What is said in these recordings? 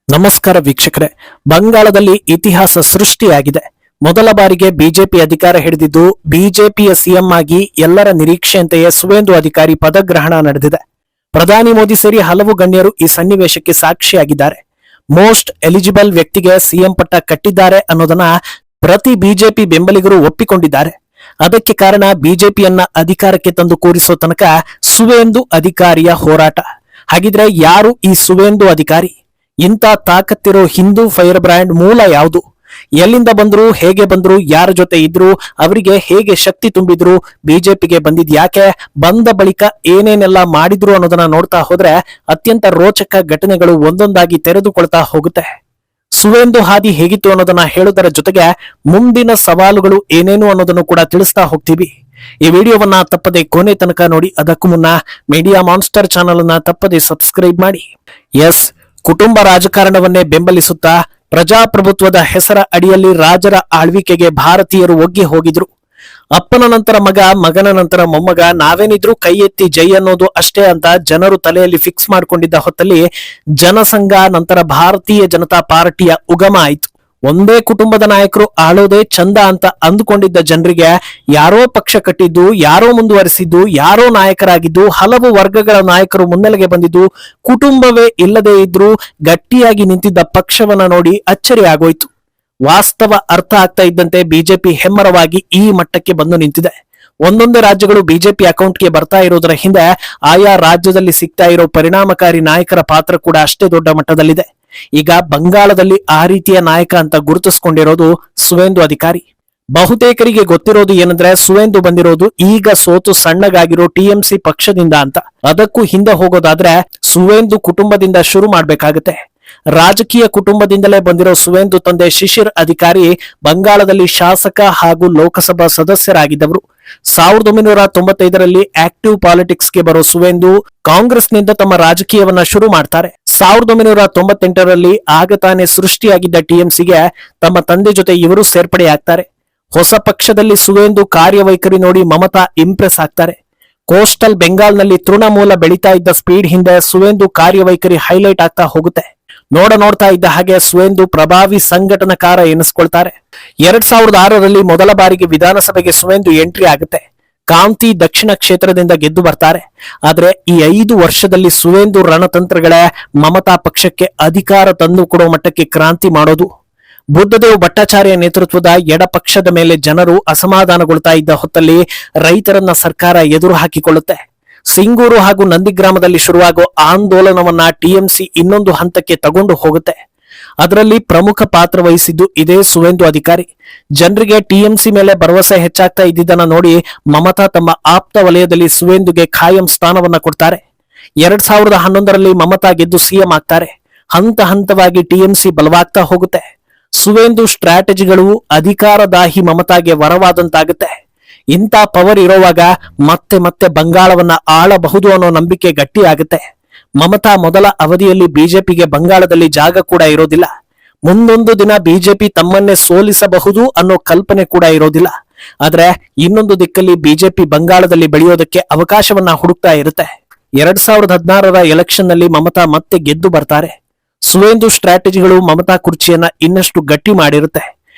ನಮಸ್ಕಾರ ವೀಕ್ಷಕರೇ. ಬಂಗಾಳದಲ್ಲಿ ಇತಿಹಾಸ ಸೃಷ್ಟಿಯಾಗಿದೆ. ಮೊದಲ ಬಾರಿಗೆ ಬಿಜೆಪಿ ಅಧಿಕಾರ ಹಿಡಿದಿದ್ದು ಬಿಜೆಪಿಯ ಸಿಎಂ ಆಗಿ ಎಲ್ಲರ ನಿರೀಕ್ಷೆಯಂತೆಯೇ ಸುವೇಂದು ಅಧಿಕಾರಿ ಪದಗ್ರಹಣ ನಡೆದಿದೆ. ಪ್ರಧಾನಿ ಮೋದಿ ಸೇರಿ ಹಲವು ಗಣ್ಯರು ಈ ಸನ್ನಿವೇಶಕ್ಕೆ ಸಾಕ್ಷಿಯಾಗಿದ್ದಾರೆ. ಮೋಸ್ಟ್ ಎಲಿಜಿಬಲ್ ವ್ಯಕ್ತಿಗೆ ಸಿಎಂ ಪಟ್ಟ ಕಟ್ಟಿದ್ದಾರೆ ಅನ್ನೋದನ್ನ ಪ್ರತಿ ಬಿಜೆಪಿ ಬೆಂಬಲಿಗರು ಒಪ್ಪಿಕೊಂಡಿದ್ದಾರೆ. ಅದಕ್ಕೆ ಕಾರಣ ಬಿಜೆಪಿಯನ್ನ ಅಧಿಕಾರಕ್ಕೆ ತಂದು ಕೂರಿಸೋ ತನಕ ಸುವೇಂದು ಅಧಿಕಾರಿಯ ಹೋರಾಟ. ಹಾಗಿದ್ರೆ ಯಾರು ಈ ಸುವೇಂದು ಅಧಿಕಾರಿ? ಇಂಥ ತಾಕತ್ತಿರೋ ಹಿಂದೂ ಫೈರ್ ಬ್ರ್ಯಾಂಡ್ ಮೂಲ ಯಾವುದು? ಎಲ್ಲಿಂದ ಬಂದ್ರು, ಹೇಗೆ ಬಂದ್ರು, ಯಾರ ಜೊತೆ ಇದ್ರು, ಅವರಿಗೆ ಹೇಗೆ ಶಕ್ತಿ ತುಂಬಿದ್ರು, ಬಿಜೆಪಿಗೆ ಬಂದಿದ್ಯಾಕೆ, ಬಂದ ಬಳಿಕ ಏನೇನೆಲ್ಲ ಮಾಡಿದ್ರು ಅನ್ನೋದನ್ನ ನೋಡ್ತಾ ಹೋದ್ರೆ ಅತ್ಯಂತ ರೋಚಕ ಘಟನೆಗಳು ಒಂದೊಂದಾಗಿ ತೆರೆದುಕೊಳ್ತಾ ಹೋಗುತ್ತೆ. ಸುವೇಂದು ಹಾದಿ ಹೇಗಿತ್ತು ಅನ್ನೋದನ್ನ ಹೇಳೋದರ ಜೊತೆಗೆ ಮುಂದಿನ ಸವಾಲುಗಳು ಏನೇನು ಅನ್ನೋದನ್ನು ಕೂಡ ತಿಳಿಸ್ತಾ ಹೋಗ್ತೀವಿ. ಈ ವಿಡಿಯೋವನ್ನ ತಪ್ಪದೆ ಕೊನೆ ತನಕ ನೋಡಿ. ಅದಕ್ಕೂ ಮುನ್ನ ಮೀಡಿಯಾ ಮಾನ್ಸ್ಟರ್ ಚಾನೆಲ್ ಅನ್ನ ತಪ್ಪದೆ ಸಬ್ಸ್ಕ್ರೈಬ್ ಮಾಡಿ. ಎಸ್, ಕುಟುಂಬ ರಾಜಕಾರಣವನ್ನೇ ಬೆಂಬಲಿಸುತ್ತಾ ಪ್ರಜಾಪ್ರಭುತ್ವದ ಹೆಸರ ಅಡಿಯಲ್ಲಿ ರಾಜರ ಆಳ್ವಿಕೆಗೆ ಭಾರತೀಯರು ಒಗ್ಗಿ ಹೋಗಿದ್ರು. ಅಪ್ಪನ ನಂತರ ಮಗ, ಮಗನ ನಂತರ ಮೊಮ್ಮಗ, ನಾವೇನಿದ್ರು ಕೈ ಎತ್ತಿ ಜೈ ಅನ್ನೋದು ಅಷ್ಟೇ ಅಂತ ಜನರು ತಲೆಯಲ್ಲಿ ಫಿಕ್ಸ್ ಮಾಡ್ಕೊಂಡಿದ್ದ ಹೊತ್ತಲ್ಲಿ ಜನಸಂಘ ನಂತರ ಭಾರತೀಯ ಜನತಾ ಪಾರ್ಟಿಯ ಉಗಮ ಆಯಿತು. ಒಂದೇ ಕುಟುಂಬದ ನಾಯಕರು ಆಳೋದೇ ಚಂದ ಅಂತ ಅಂದುಕೊಂಡಿದ್ದ ಜನರಿಗೆ ಯಾರೋ ಪಕ್ಷ ಕಟ್ಟಿದ್ದು, ಯಾರೋ ಮುಂದುವರೆಸಿದ್ದು, ಯಾರೋ ನಾಯಕರಾಗಿದ್ದು, ಹಲವು ವರ್ಗಗಳ ನಾಯಕರು ಮುನ್ನೆಲೆಗೆ ಬಂದಿದ್ದು, ಕುಟುಂಬವೇ ಇಲ್ಲದೆ ಇದ್ರೂ ಗಟ್ಟಿಯಾಗಿ ನಿಂತಿದ್ದ ಪಕ್ಷವನ್ನ ನೋಡಿ ಅಚ್ಚರಿ ಆಗೋಯ್ತು. ವಾಸ್ತವ ಅರ್ಥ ಆಗ್ತಾ ಇದ್ದಂತೆ ಬಿಜೆಪಿ ಹೆಮ್ಮರವಾಗಿ ಈ ಮಟ್ಟಕ್ಕೆ ಬಂದು ನಿಂತಿದೆ. ಒಂದೊಂದೇ ರಾಜ್ಯಗಳು ಬಿಜೆಪಿ ಅಕೌಂಟ್ಗೆ ಬರ್ತಾ ಇರೋದರ ಹಿಂದೆ ಆಯಾ ರಾಜ್ಯದಲ್ಲಿ ಸಿಗ್ತಾ ಇರೋ ಪರಿಣಾಮಕಾರಿ ನಾಯಕರ ಪಾತ್ರ ಕೂಡ ಅಷ್ಟೇ ದೊಡ್ಡ ಮಟ್ಟದಲ್ಲಿದೆ. ಈಗ ಬಂಗಾಳದಲ್ಲಿ ಆ ರೀತಿಯ ನಾಯಕ ಅಂತ ಗುರುತಿಸಿಕೊಂಡಿರೋದು ಸುವೇಂದು ಅಧಿಕಾರಿ. ಬಹುತೇಕರಿಗೆ ಗೊತ್ತಿರೋದು ಏನಂದ್ರೆ ಸುವೇಂದು ಬಂದಿರೋದು ಈಗ ಸೋತು ಸಣ್ಣಗಾಗಿರೋ ಟಿಎಂಸಿ ಪಕ್ಷದಿಂದ ಅಂತ. ಅದಕ್ಕೂ ಹಿಂದೆ ಹೋಗೋದಾದ್ರೆ ಸುವೇಂದು ಕುಟುಂಬದಿಂದ ಶುರು ಮಾಡ್ಬೇಕಾಗತ್ತೆ. ರಾಜಕೀಯ ಕುಟುಂಬದಿಂದಲೇ ಬಂದಿರೋ ಸುವೇಂದು ತಂದೆ ಶಿಶಿರ್ ಅಧಿಕಾರಿ ಬಂಗಾಳದಲ್ಲಿ ಶಾಸಕ ಹಾಗೂ ಲೋಕಸಭಾ ಸದಸ್ಯರಾಗಿದ್ದವರು. 1995ರಲ್ಲಿ ಆಕ್ಟಿವ್ ಪಾಲಿಟಿಕ್ಸ್ಗೆ ಬರೋ ಸುವೇಂದು ಕಾಂಗ್ರೆಸ್ನಿಂದ ತಮ್ಮ ರಾಜಕೀಯವನ್ನ ಶುರು ಮಾಡ್ತಾರೆ. 1998ರಲ್ಲಿ ಆಗ ತಾನೇ ಸೃಷ್ಟಿಯಾಗಿದ್ದ ಟಿಎಂಸಿಗೆ ತಮ್ಮ ತಂದೆ ಜೊತೆ ಇವರು ಸೇರ್ಪಡೆಯಾಗ್ತಾರೆ. ಹೊಸ ಪಕ್ಷದಲ್ಲಿ ಸುವೇಂದು ಕಾರ್ಯವೈಖರಿ ನೋಡಿ ಮಮತಾ ಇಂಪ್ರೆಸ್ ಆಗ್ತಾರೆ. ಕೋಸ್ಟಲ್ ಬೆಂಗಾಲ್ನಲ್ಲಿ ತೃಣಮೂಲ ಬೆಳೀತಾ ಇದ್ದ ಸ್ಪೀಡ್ ಹಿಂದೆ ಸುವೇಂದು ಕಾರ್ಯವೈಖರಿ ಹೈಲೈಟ್ ಆಗ್ತಾ ಹೋಗುತ್ತೆ. ನೋಡ್ತಾ ಇದ್ದ ಹಾಗೆ ಸುವೇಂದು ಪ್ರಭಾವಿ ಸಂಘಟನಾಕಾರ ಎನಿಸ್ಕೊಳ್ತಾರೆ. 2006ರಲ್ಲಿ ಮೊದಲ ಬಾರಿಗೆ ವಿಧಾನಸಭೆಗೆ ಸುವೇಂದು ಎಂಟ್ರಿ ಆಗುತ್ತೆ. ಕಾಂತಿ ದಕ್ಷಿಣ ಕ್ಷೇತ್ರದಿಂದ ಗೆದ್ದು ಬರ್ತಾರೆ. ಆದ್ರೆ ಈ 5 ವರ್ಷದಲ್ಲಿ ಸುವೇಂದು ರಣತಂತ್ರಗಳೇ ಮಮತಾ ಪಕ್ಷಕ್ಕೆ ಅಧಿಕಾರ ತಂದು ಕೊಡೋ ಮಟ್ಟಕ್ಕೆ ಕ್ರಾಂತಿ ಮಾಡೋದು. ಬುದ್ಧದೇವ್ ಭಟ್ಟಾಚಾರ್ಯ ನೇತೃತ್ವದ ಎಡ ಪಕ್ಷದ ಮೇಲೆ ಜನರು ಅಸಮಾಧಾನಗೊಳ್ತಾ ಇದ್ದ ಹೊತ್ತಲ್ಲಿ ರೈತರನ್ನ ಸರ್ಕಾರ ಎದುರು ಹಾಕಿಕೊಳ್ಳುತ್ತೆ. ಸಿಂಗೂರು ಹಾಗೂ ನಂದಿಗ್ರಾಮದಲ್ಲಿ ಶುರುವಾಗೋ ಆಂದೋಲನವನ್ನ ಟಿಎಂಸಿ ಇನ್ನೊಂದು ಹಂತಕ್ಕೆ ತಗೊಂಡು ಹೋಗುತ್ತೆ. ಅದರಲ್ಲಿ ಪ್ರಮುಖ ಪಾತ್ರ ವಹಿಸಿದ್ದು ಇದೇ ಸುವೇಂದು ಅಧಿಕಾರಿ. ಜನರಿಗೆ ಟಿಎಂಸಿ ಮೇಲೆ ಭರವಸೆ ಹೆಚ್ಚಾಗ್ತಾ ಇದ್ದಿದ್ದನ್ನ ನೋಡಿ ಮಮತಾ ತಮ್ಮ ಆಪ್ತ ವಲಯದಲ್ಲಿ ಸುವೇಂದುಗೆ ಖಾಯಂ ಸ್ಥಾನವನ್ನ ಕೊಡ್ತಾರೆ. 2011ರಲ್ಲಿ ಮಮತಾ ಗೆದ್ದು ಸಿಎಂ ಆಗ್ತಾರೆ. ಹಂತ ಹಂತವಾಗಿ ಟಿಎಂಸಿ ಬಲವಾಗ್ತಾ ಹೋಗುತ್ತೆ. ಸುವೇಂದು ಸ್ಟ್ರಾಟಜಿಗಳು ಅಧಿಕಾರದಾಹಿ ಮಮತಾಗೆ ವರವಾದಂತಾಗುತ್ತೆ. ಇಂಥ ಪವರ್ ಇರೋವಾಗ ಮತ್ತೆ ಮತ್ತೆ ಬಂಗಾಳವನ್ನ ಆಳಬಹುದು ಅನ್ನೋ ನಂಬಿಕೆ ಗಟ್ಟಿಯಾಗುತ್ತೆ. ಮಮತಾ ಮೊದಲ ಅವಧಿಯಲ್ಲಿ ಬಿಜೆಪಿಗೆ ಬಂಗಾಳದಲ್ಲಿ ಜಾಗ ಕೂಡ ಇರೋದಿಲ್ಲ. ಮುಂದೊಂದು ದಿನ ಬಿಜೆಪಿ ತಮ್ಮನ್ನೇ ಸೋಲಿಸಬಹುದು ಅನ್ನೋ ಕಲ್ಪನೆ ಕೂಡ ಇರೋದಿಲ್ಲ. ಆದ್ರೆ ಇನ್ನೊಂದು ದಿಕ್ಕಲ್ಲಿ ಬಿಜೆಪಿ ಬಂಗಾಳದಲ್ಲಿ ಬೆಳೆಯೋದಕ್ಕೆ ಅವಕಾಶವನ್ನ ಹುಡುಕ್ತಾ ಇರುತ್ತೆ. 2016ರ ಎಲೆಕ್ಷನ್ ನಲ್ಲಿ ಮಮತಾ ಮತ್ತೆ ಗೆದ್ದು ಬರ್ತಾರೆ. ಸುವೇಂದು ಸ್ಟ್ರಾಟಜಿಗಳು ಮಮತಾ ಕುರ್ಚಿಯನ್ನ ಇನ್ನಷ್ಟು ಗಟ್ಟಿ ಮಾಡಿರುತ್ತೆ.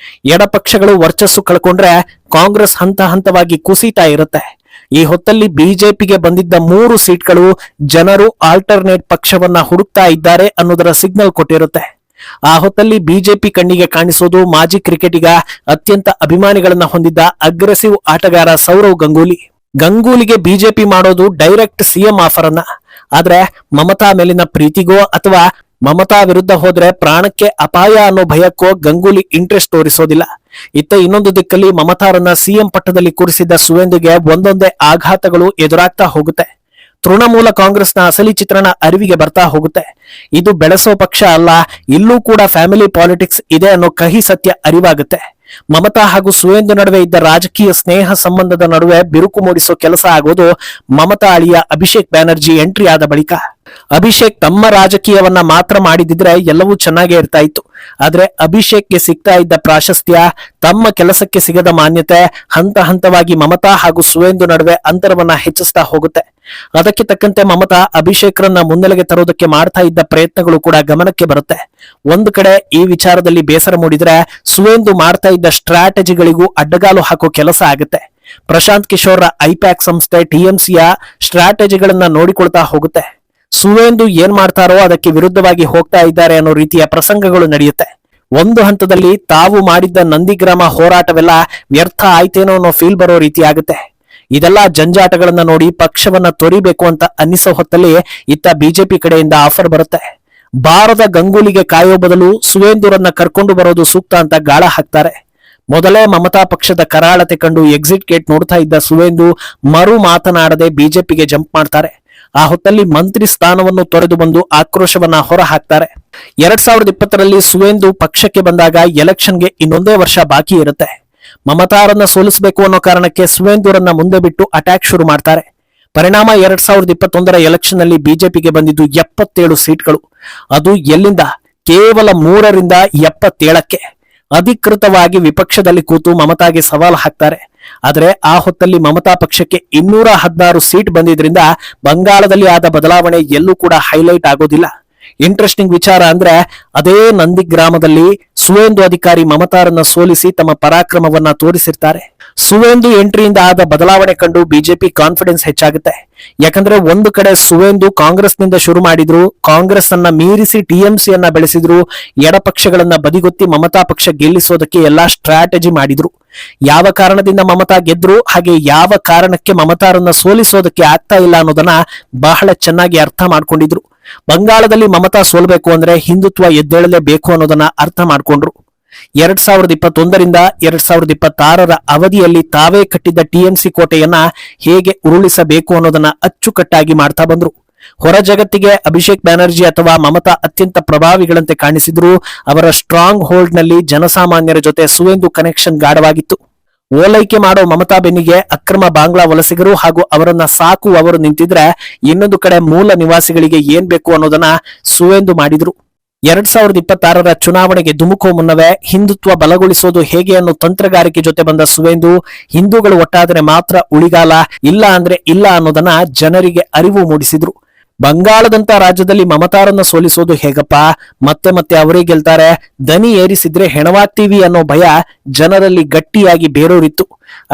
ಎಡಪಕ್ಷಗಳು ವರ್ಚಸ್ಸು ಕಳ್ಕೊಂಡ್ರೆ ಕಾಂಗ್ರೆಸ್ ಹಂತ ಹಂತವಾಗಿ ಕುಸಿತಾ ಇರುತ್ತೆ. ಈ ಹೊತ್ತಲ್ಲಿ ಬಿಜೆಪಿಗೆ ಬಂದಿದ್ದ 3 ಸೀಟ್ಗಳು ಜನರು ಆಲ್ಟರ್ನೇಟ್ ಪಕ್ಷವನ್ನ ಹುಡುಕ್ತಾ ಇದ್ದಾರೆ ಅನ್ನೋದರ ಸಿಗ್ನಲ್ ಕೊಟ್ಟಿರುತ್ತೆ. ಆ ಹೊತ್ತಲ್ಲಿ ಬಿಜೆಪಿ ಕಣ್ಣಿಗೆ ಕಾಣಿಸೋದು ಮಾಜಿ ಕ್ರಿಕೆಟಿಗ, ಅತ್ಯಂತ ಅಭಿಮಾನಿಗಳನ್ನ ಹೊಂದಿದ್ದ ಅಗ್ರೆಸಿವ್ ಆಟಗಾರ ಸೌರವ್ ಗಂಗೂಲಿಗೆ ಬಿಜೆಪಿ ಮಾಡೋದು ಡೈರೆಕ್ಟ್ ಸಿಎಂ ಆಫರ್ ಅನ್ನ. ಆದ್ರೆ ಮಮತಾ ಮೇಲಿನ ಪ್ರೀತಿಗೋ ಅಥವಾ ಮಮತಾ ವಿರುದ್ಧ ಹೋದ್ರೆ ಪ್ರಾಣಕ್ಕೆ ಅಪಾಯ ಅನ್ನೋ ಭಯಕ್ಕೋ ಗಂಗೂಲಿ ಇಂಟ್ರೆಸ್ಟ್ ತೋರಿಸೋದಿಲ್ಲ. ಇತ್ತ ಇನ್ನೊಂದು ದಿಕ್ಕಲ್ಲಿ ಮಮತಾರನ್ನ ಸಿಎಂ ಪಟ್ಟದಲ್ಲಿ ಕೂರಿಸಿದ್ದ ಸುವೇಂದುಗೆ ಒಂದೊಂದೇ ಆಘಾತಗಳು ಎದುರಾಗ್ತಾ ಹೋಗುತ್ತೆ. ತೃಣಮೂಲ ಕಾಂಗ್ರೆಸ್ನ ಅಸಲಿ ಚಿತ್ರಣ ಅರಿವಿಗೆ ಬರ್ತಾ ಹೋಗುತ್ತೆ. ಇದು ಬೆಳೆಸೋ ಪಕ್ಷ ಅಲ್ಲ, ಇಲ್ಲೂ ಕೂಡ ಫ್ಯಾಮಿಲಿ ಪಾಲಿಟಿಕ್ಸ್ ಇದೆ ಅನ್ನೋ ಕಹಿ ಸತ್ಯ ಅರಿವಾಗುತ್ತೆ. ಮಮತಾ ಹಾಗೂ ಸುವೇಂದು ನಡುವೆ ಇದ್ದ ರಾಜಕೀಯ ಸ್ನೇಹ ಸಂಬಂಧದ ನಡುವೆ ಬಿರುಕು ಮೂಡಿಸೋ ಕೆಲಸ ಆಗೋದು ಮಮತಾ ಅಳಿಯ ಅಭಿಷೇಕ್ ಬ್ಯಾನರ್ಜಿ ಎಂಟ್ರಿ ಆದ ಬಳಿಕ. ಅಭಿಷೇಕ್ ತಮ್ಮ ರಾಜಕೀಯವನ್ನ ಮಾತ್ರ ಮಾಡಿದಿದ್ರೆ ಎಲ್ಲವೂ ಚೆನ್ನಾಗೇ ಇರ್ತಾ ಇತ್ತು. ಆದ್ರೆ ಅಭಿಷೇಕ್ಗೆ ಸಿಗ್ತಾ ಇದ್ದ ಪ್ರಾಶಸ್ತ್ಯ, ತಮ್ಮ ಕೆಲಸಕ್ಕೆ ಸಿಗದ ಮಾನ್ಯತೆ ಹಂತ ಹಂತವಾಗಿ ಮಮತಾ ಹಾಗೂ ಸುವೇಂದು ನಡುವೆ ಅಂತರವನ್ನ ಹೆಚ್ಚಿಸ್ತಾ ಹೋಗುತ್ತೆ. ಅದಕ್ಕೆ ತಕ್ಕಂತೆ ಮಮತಾ ಅಭಿಷೇಕ್ರನ್ನ ಮುನ್ನೆಲೆಗೆ ತರೋದಕ್ಕೆ ಮಾಡ್ತಾ ಇದ್ದ ಪ್ರಯತ್ನಗಳು ಕೂಡ ಗಮನಕ್ಕೆ ಬರುತ್ತೆ. ಒಂದು ಕಡೆ ಈ ವಿಚಾರದಲ್ಲಿ ಬೇಸರ ಮೂಡಿದ್ರೆ, ಸುವೇಂದು ಮಾಡ್ತಾ ಇದ್ದ ಸ್ಟ್ರಾಟಜಿಗಳಿಗೂ ಅಡ್ಡಗಾಲು ಹಾಕೋ ಕೆಲಸ ಆಗುತ್ತೆ. ಪ್ರಶಾಂತ್ ಕಿಶೋರ್ ಐಪ್ಯಾಕ್ ಸಂಸ್ಥೆ ಟಿಎಂಸಿಯ ಸ್ಟ್ರಾಟಜಿಗಳನ್ನ ನೋಡಿಕೊಳ್ತಾ ಹೋಗುತ್ತೆ. ಸುವೇಂದು ಏನ್ ಮಾಡ್ತಾರೋ ಅದಕ್ಕೆ ವಿರುದ್ಧವಾಗಿ ಹೋಗ್ತಾ ಇದ್ದಾರೆ ಅನ್ನೋ ರೀತಿಯ ಪ್ರಸಂಗಗಳು ನಡೆಯುತ್ತೆ. ಒಂದು ಹಂತದಲ್ಲಿ ತಾವು ಮಾಡಿದ್ದ ನಂದಿಗ್ರಾಮ ಹೋರಾಟವೆಲ್ಲ ವ್ಯರ್ಥ ಆಯ್ತೇನೋ ಅನ್ನೋ ಫೀಲ್ ಬರೋ ರೀತಿ ಆಗುತ್ತೆ. ಇದೆಲ್ಲ ಜಂಜಾಟಗಳನ್ನ ನೋಡಿ ಪಕ್ಷವನ್ನ ತೊರಿಬೇಕು ಅಂತ ಅನ್ನಿಸೋ ಹೊತ್ತಲ್ಲಿ ಇತ್ತ ಬಿಜೆಪಿ ಕಡೆಯಿಂದ ಆಫರ್ ಬರುತ್ತೆ. ಬಾರದ ಗಂಗೂಲಿಗೆ ಕಾಯೋ ಬದಲು ಸುವೇಂದುರನ್ನ ಕರ್ಕೊಂಡು ಬರೋದು ಸೂಕ್ತ ಅಂತ ಗಾಳ ಹಾಕ್ತಾರೆ. ಮೊದಲೇ ಮಮತಾ ಪಕ್ಷದ ಕರಾಳತೆ ಕಂಡು ಎಕ್ಸಿಟ್ ಗೇಟ್ ನೋಡ್ತಾ ಇದ್ದ ಸುವೇಂದು ಮರು ಮಾತನಾಡದೆ ಬಿಜೆಪಿಗೆ ಜಂಪ್ ಮಾಡ್ತಾರೆ. ಆ ಹೊತ್ತಲ್ಲಿ ಮಂತ್ರಿ ಸ್ಥಾನವನ್ನು ತೊರೆದು ಬಂದು ಆಕ್ರೋಶವನ್ನ ಹೊರ ಹಾಕ್ತಾರೆ. 2020ರಲ್ಲಿ ಸುವೇಂದು ಪಕ್ಷಕ್ಕೆ ಬಂದಾಗ ಎಲೆಕ್ಷನ್ಗೆ ಇನ್ನೊಂದೇ ವರ್ಷ ಬಾಕಿ ಇರುತ್ತೆ. ಮಮತಾರನ್ನ ಸೋಲಿಸಬೇಕು ಅನ್ನೋ ಕಾರಣಕ್ಕೆ ಸುವೇಂದುರನ್ನ ಮುಂದೆ ಬಿಟ್ಟು ಅಟ್ಯಾಕ್ ಶುರು ಮಾಡ್ತಾರೆ. ಪರಿಣಾಮ 2021ರ ಎಲೆಕ್ಷನ್ ನಲ್ಲಿ ಬಿಜೆಪಿಗೆ ಬಂದಿದ್ದು 77 ಸೀಟ್ಗಳು. ಅದು ಎಲ್ಲಿಂದ? ಕೇವಲ 3ರಿಂದ 77ಕ್ಕೆ. ಅಧಿಕೃತವಾಗಿ ವಿಪಕ್ಷದಲ್ಲಿ ಕೂತು ಮಮತಾಗೆ ಸವಾಲು ಹಾಕ್ತಾರೆ. ಆದರೆ ಆ ಹೊತ್ತಲ್ಲಿ ಮಮತಾ ಪಕ್ಷಕ್ಕೆ 216 ಸೀಟ್ ಬಂದಿದ್ರಿಂದ ಬಂಗಾಳದಲ್ಲಿ ಆದ ಬದಲಾವಣೆ ಎಲ್ಲೂ ಕೂಡ ಹೈಲೈಟ್ ಆಗೋದಿಲ್ಲ. ಇಂಟ್ರೆಸ್ಟಿಂಗ್ ವಿಚಾರ ಅಂದ್ರೆ, ಅದೇ ನಂದಿಗ್ರಾಮದಲ್ಲಿ ಸುವೇಂದು ಅಧಿಕಾರಿ ಮಮತಾರನ್ನ ಸೋಲಿಸಿ ತಮ್ಮ ಪರಾಕ್ರಮವನ್ನ ತೋರಿಸಿರ್ತಾರೆ. ಸುವೇಂದು ಎಂಟ್ರಿಯಿಂದ ಆದ ಬದಲಾವಣೆ ಕಂಡು ಬಿಜೆಪಿ ಕಾನ್ಫಿಡೆನ್ಸ್ ಹೆಚ್ಚಾಗುತ್ತೆ. ಯಾಕಂದ್ರೆ ಒಂದು ಕಡೆ ಸುವೇಂದು ಕಾಂಗ್ರೆಸ್ನಿಂದ ಶುರು ಮಾಡಿದ್ರು, ಕಾಂಗ್ರೆಸ್ ಅನ್ನ ಮೀರಿಸಿ ಟಿಎಂಸಿಯನ್ನ ಬೆಳೆಸಿದ್ರು, ಎಡಪಕ್ಷಗಳನ್ನ ಬದಿಗೊತ್ತಿ ಮಮತಾ ಪಕ್ಷ ಗೆಲ್ಲಿಸೋದಕ್ಕೆ ಎಲ್ಲಾ ಸ್ಟ್ರಾಟಜಿ ಮಾಡಿದ್ರು. ಯಾವ ಕಾರಣದಿಂದ ಮಮತಾ ಗೆದ್ರು, ಹಾಗೆ ಯಾವ ಕಾರಣಕ್ಕೆ ಮಮತಾರನ್ನ ಸೋಲಿಸೋದಕ್ಕೆ ಆಗ್ತಾ ಇಲ್ಲ ಅನ್ನೋದನ್ನ ಬಹಳ ಚೆನ್ನಾಗಿ ಅರ್ಥ ಮಾಡ್ಕೊಂಡಿದ್ರು. ಬಂಗಾಳದಲ್ಲಿ ಮಮತಾ ಸೋಲ್ಬೇಕು ಅಂದ್ರೆ ಹಿಂದುತ್ವ ಎದ್ದೇಳಲೇಬೇಕು ಅನ್ನೋದನ್ನ ಅರ್ಥ ಮಾಡ್ಕೊಂಡ್ರು. 2021ರಿಂದ 2026ರ ಅವಧಿಯಲ್ಲಿ ತಾವೇ ಕಟ್ಟಿದ್ದ ಟಿಎಂಸಿ ಕೋಟೆಯನ್ನ ಹೇಗೆ ಉರುಳಿಸಬೇಕು ಅನ್ನೋದನ್ನ ಅಚ್ಚುಕಟ್ಟಾಗಿ ಮಾಡ್ತಾ ಬಂದ್ರು. ಹೊರ ಜಗತ್ತಿಗೆ ಅಭಿಷೇಕ್ ಬ್ಯಾನರ್ಜಿ ಅಥವಾ ಮಮತಾ ಅತ್ಯಂತ ಪ್ರಭಾವಿಗಳಂತೆ ಕಾಣಿಸಿದ್ರು, ಅವರ ಸ್ಟ್ರಾಂಗ್ ಹೋಲ್ಡ್ ನಲ್ಲಿ ಜನಸಾಮಾನ್ಯರ ಜೊತೆ ಸುವೇಂದು ಕನೆಕ್ಷನ್ ಗಾಢವಾಗಿತ್ತು. ಓಲೈಕೆ ಮಾಡೋ ಮಮತಾ ಬೆನ್ನಿಗೆ ಅಕ್ರಮ ಬಾಂಗ್ಲಾ ವಲಸಿಗರು ಹಾಗೂ ಅವರನ್ನ ಸಾಕುವವರು ನಿಂತಿದ್ರೆ, ಇನ್ನೊಂದು ಕಡೆ ಮೂಲ ನಿವಾಸಿಗಳಿಗೆ ಏನ್ ಬೇಕು ಅನ್ನೋದನ್ನ ಸುವೇಂದು ಮಾಡಿದ್ರು. 2026ರ ಚುನಾವಣೆಗೆ ಧುಮುಕೋ ಮುನ್ನವೇ ಹಿಂದುತ್ವ ಬಲಗೊಳಿಸೋದು ಹೇಗೆ ಅನ್ನೋ ತಂತ್ರಗಾರಿಕೆ ಜೊತೆ ಬಂದ ಸುವೇಂದು, ಹಿಂದೂಗಳು ಒಟ್ಟಾದರೆ ಮಾತ್ರ ಉಳಿಗಾಲ, ಇಲ್ಲ ಅಂದ್ರೆ ಇಲ್ಲ ಅನ್ನೋದನ್ನ ಜನರಿಗೆ ಅರಿವು ಮೂಡಿಸಿದ್ರು. ಬಂಗಾಳದಂತ ರಾಜ್ಯದಲ್ಲಿ ಮಮತಾರನ್ನ ಸೋಲಿಸೋದು ಹೇಗಪ್ಪ, ಮತ್ತೆ ಮತ್ತೆ ಅವರೇ ಗೆಲ್ತಾರೆ, ದನಿ ಏರಿಸಿದ್ರೆ ಹೆಣವಾಗ್ತೀವಿ ಅನ್ನೋ ಭಯ ಜನರಲ್ಲಿ ಗಟ್ಟಿಯಾಗಿ ಬೇರೂರಿತ್ತು.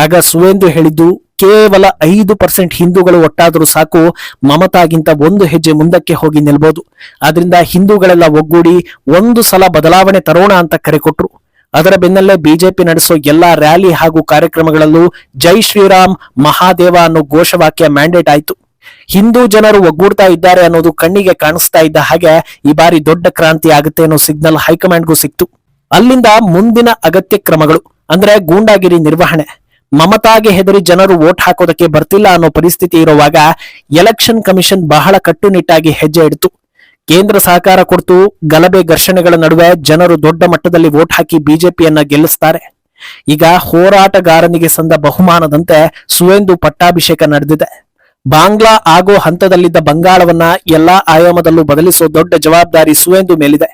ಆಗ ಸುವೇಂದು ಹೇಳಿದ್ದು, ಕೇವಲ 5% ಹಿಂದೂಗಳು ಒಟ್ಟಾದರೂ ಸಾಕು, ಮಮತಾಗಿಂತ ಒಂದು ಹೆಜ್ಜೆ ಮುಂದಕ್ಕೆ ಹೋಗಿ ನಿಲ್ಬಹುದು. ಆದ್ರಿಂದ ಹಿಂದೂಗಳೆಲ್ಲ ಒಗ್ಗೂಡಿ ಒಂದು ಸಲ ಬದಲಾವಣೆ ತರೋಣ ಅಂತ ಕರೆ ಕೊಟ್ರು. ಅದರ ಬೆನ್ನಲ್ಲೇ ಬಿಜೆಪಿ ನಡೆಸೋ ಎಲ್ಲಾ ರ್ಯಾಲಿ ಹಾಗೂ ಕಾರ್ಯಕ್ರಮಗಳಲ್ಲೂ ಜೈ ಶ್ರೀರಾಮ್ ಮಹಾದೇವ ಅನ್ನೋ ಘೋಷವಾಕ್ಯ ಮ್ಯಾಂಡೇಟ್ ಆಯ್ತು. ಹಿಂದೂ ಜನರು ಒಗ್ಗೂಡ್ತಾ ಇದ್ದಾರೆ ಅನ್ನೋದು ಕಣ್ಣಿಗೆ ಕಾಣಿಸ್ತಾ ಇದ್ದ ಹಾಗೆ ಈ ಬಾರಿ ದೊಡ್ಡ ಕ್ರಾಂತಿ ಆಗುತ್ತೆ ಅನ್ನೋ ಸಿಗ್ನಲ್ ಹೈಕಮಾಂಡ್ಗೂ ಸಿಕ್ತು. ಅಲ್ಲಿಂದ ಮುಂದಿನ ಅಗತ್ಯ ಕ್ರಮಗಳು ಅಂದ್ರೆ ಗೂಂಡಾಗಿರಿ ನಿರ್ವಹಣೆ. ಮಮತಾಗೆ ಹೆದರಿ ಜನರು ವೋಟ್ ಹಾಕೋದಕ್ಕೆ ಬರ್ತಿಲ್ಲ ಅನ್ನೋ ಪರಿಸ್ಥಿತಿ ಇರುವಾಗ ಎಲೆಕ್ಷನ್ ಕಮಿಷನ್ ಬಹಳ ಕಟ್ಟುನಿಟ್ಟಾಗಿ ಹೆಜ್ಜೆ ಇಡ್ತು. ಕೇಂದ್ರ ಸಹಕಾರ ಕೊಡ್ತು. ಗಲಭೆ ಘರ್ಷಣೆಗಳ ನಡುವೆ ಜನರು ದೊಡ್ಡ ಮಟ್ಟದಲ್ಲಿ ವೋಟ್ ಹಾಕಿ ಬಿಜೆಪಿಯನ್ನ ಗೆಲ್ಲಿಸ್ತಾರೆ. ಈಗ ಹೋರಾಟಗಾರನಿಗೆ ಸಂದ ಬಹುಮಾನದಂತೆ ಸುವೇಂದು ಪಟ್ಟಾಭಿಷೇಕ ನಡೆದಿದೆ. ಬಾಂಗ್ಲಾ ಆಗೋ ಹಂತದಲ್ಲಿದ್ದ ಬಂಗಾಳವನ್ನ ಎಲ್ಲಾ ಆಯಾಮದಲ್ಲೂ ಬದಲಿಸೋ ದೊಡ್ಡ ಜವಾಬ್ದಾರಿ ಸುವೇಂದು ಮೇಲಿದೆ.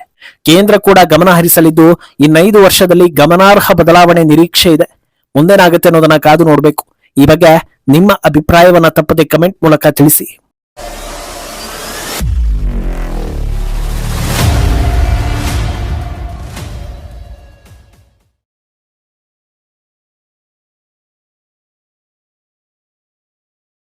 ಕೇಂದ್ರ ಕೂಡ ಗಮನ ಹರಿಸಲಿದ್ದು, ಇನ್ನ5 ವರ್ಷದಲ್ಲಿ ಗಮನಾರ್ಹ ಬದಲಾವಣೆ ನಿರೀಕ್ಷೆ ಇದೆ. ಮುಂದೇನಾಗುತ್ತೆ ಅನ್ನೋದನ್ನ ಕಾದು ನೋಡ್ಬೇಕು. ಈ ಬಗ್ಗೆ ನಿಮ್ಮ ಅಭಿಪ್ರಾಯವನ್ನ ತಪ್ಪದೆ ಕಮೆಂಟ್ ಮೂಲಕ ತಿಳಿಸಿ.